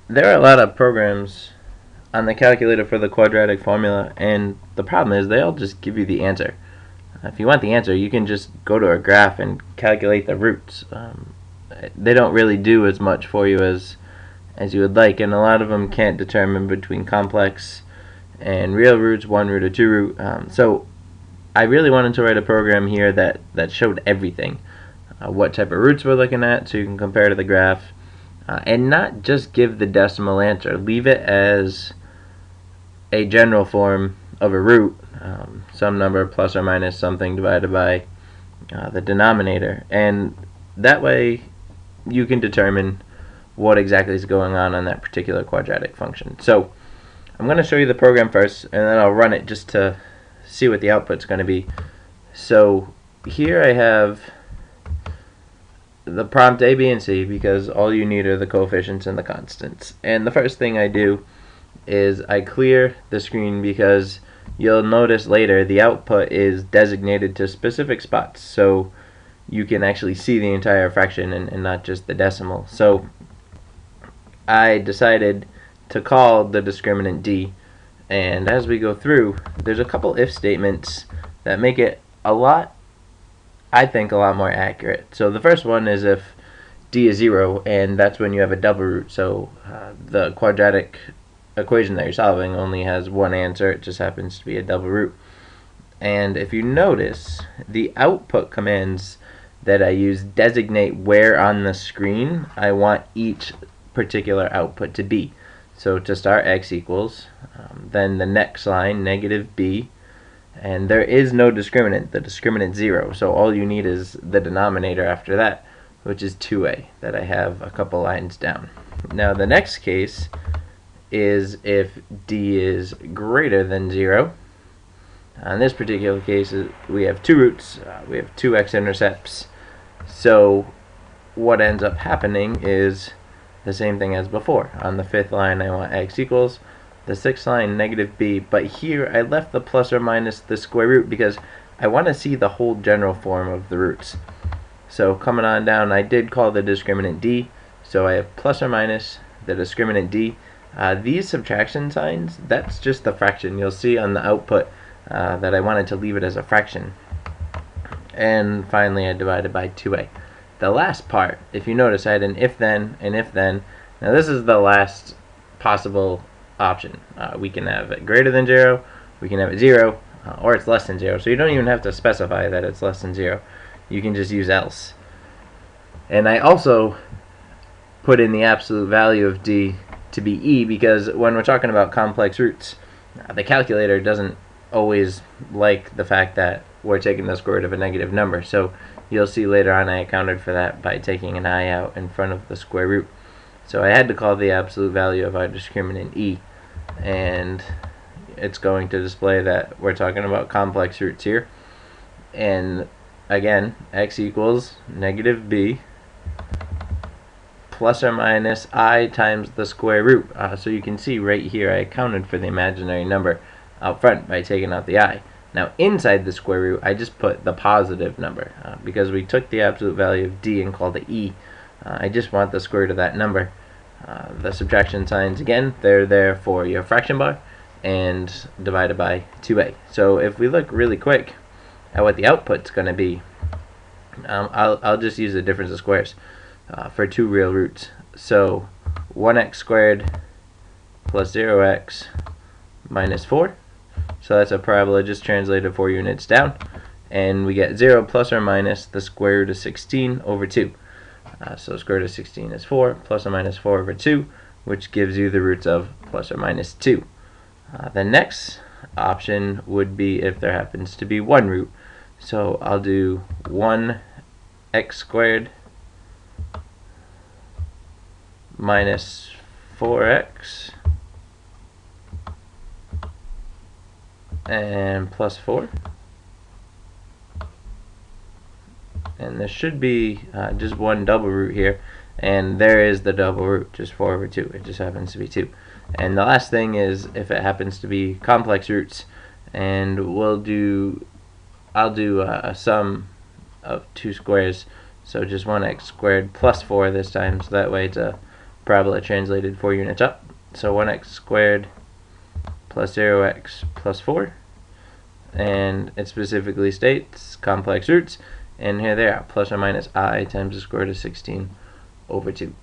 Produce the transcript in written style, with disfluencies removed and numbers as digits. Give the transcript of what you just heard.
There are a lot of programs on the calculator for the quadratic formula, and the problem is they all just give you the answer. If you want the answer, you can just go to a graph and calculate the roots. They don't really do as much for you as you would like, and a lot of them can't determine between complex and real roots, one root or two root. So I really wanted to write a program here that showed everything. What type of roots we're looking at, so you can compare to the graph, and not just give the decimal answer. Leave it as a general form of a root, some number plus or minus something divided by the denominator, and that way you can determine what exactly is going on that particular quadratic function. So I'm going to show you the program first, and then I'll run it just to see what the output's going to be. So here I have the prompt A, B, and C, because all you need are the coefficients and the constants. And the first thing I do is I clear the screen, because you'll notice later the output is designated to specific spots, so you can actually see the entire fraction and not just the decimal. So I decided to call the discriminant D, and as we go through, there's a couple if statements that make it I think a lot more accurate. So the first one is if D is 0, and that's when you have a double root. So the quadratic equation that you're solving only has one answer, it just happens to be a double root. And if you notice, the output commands that I use designate where on the screen I want each particular output to be. So to start, x equals, then the next line, negative b, and there is no discriminant, the discriminant 0, so all you need is the denominator after that, which is 2a, that I have a couple lines down. Now the next case is if d is greater than 0. In this particular case, we have two roots, we have two x-intercepts, so what ends up happening is the same thing as before. On the fifth line I want x equals, the sixth line negative b, but here I left the plus or minus the square root because I want to see the whole general form of the roots. So coming on down, I did call the discriminant d, so I have plus or minus the discriminant d. These subtraction signs, that's just the fraction. You'll see on the output that I wanted to leave it as a fraction. And finally I divided by 2a. The last part, if you notice, I had an if-then, an if-then. Now this is the last possible option. We can have it greater than 0, we can have it 0, or it's less than 0. So you don't even have to specify that it's less than 0. You can just use else. And I also put in the absolute value of d to be e, because when we're talking about complex roots, the calculator doesn't always like the fact that we're taking the square root of a negative number. So you'll see later on I accounted for that by taking an I out in front of the square root. So I had to call the absolute value of our discriminant e, and it's going to display that we're talking about complex roots here. And again, x equals negative b plus or minus I times the square root. So you can see right here I accounted for the imaginary number out front by taking out the I. Now inside the square root I just put the positive number because we took the absolute value of d and called it e. I just want the square root of that number. The subtraction signs, again, they're there for your fraction bar and divided by 2a. So if we look really quick at what the output's going to be, I'll just use the difference of squares for two real roots. So 1x squared plus 0x minus 4. So that's a parabola just translated 4 units down. And we get 0 plus or minus the square root of 16 over 2. So square root of 16 is 4, plus or minus 4 over 2, which gives you the roots of plus or minus 2. The next option would be if there happens to be one root. So I'll do 1x squared minus 4x and plus 4. And there should be just one double root here, and there is the double root, just 4 over 2. It just happens to be 2. And the last thing is if it happens to be complex roots, and I'll do a sum of two squares, so just 1x squared plus 4 this time, so that way it's a parabola translated 4 units up. So 1x squared plus 0x plus 4, and it specifically states complex roots, and here they are, plus or minus I times the square root of 16 over 2.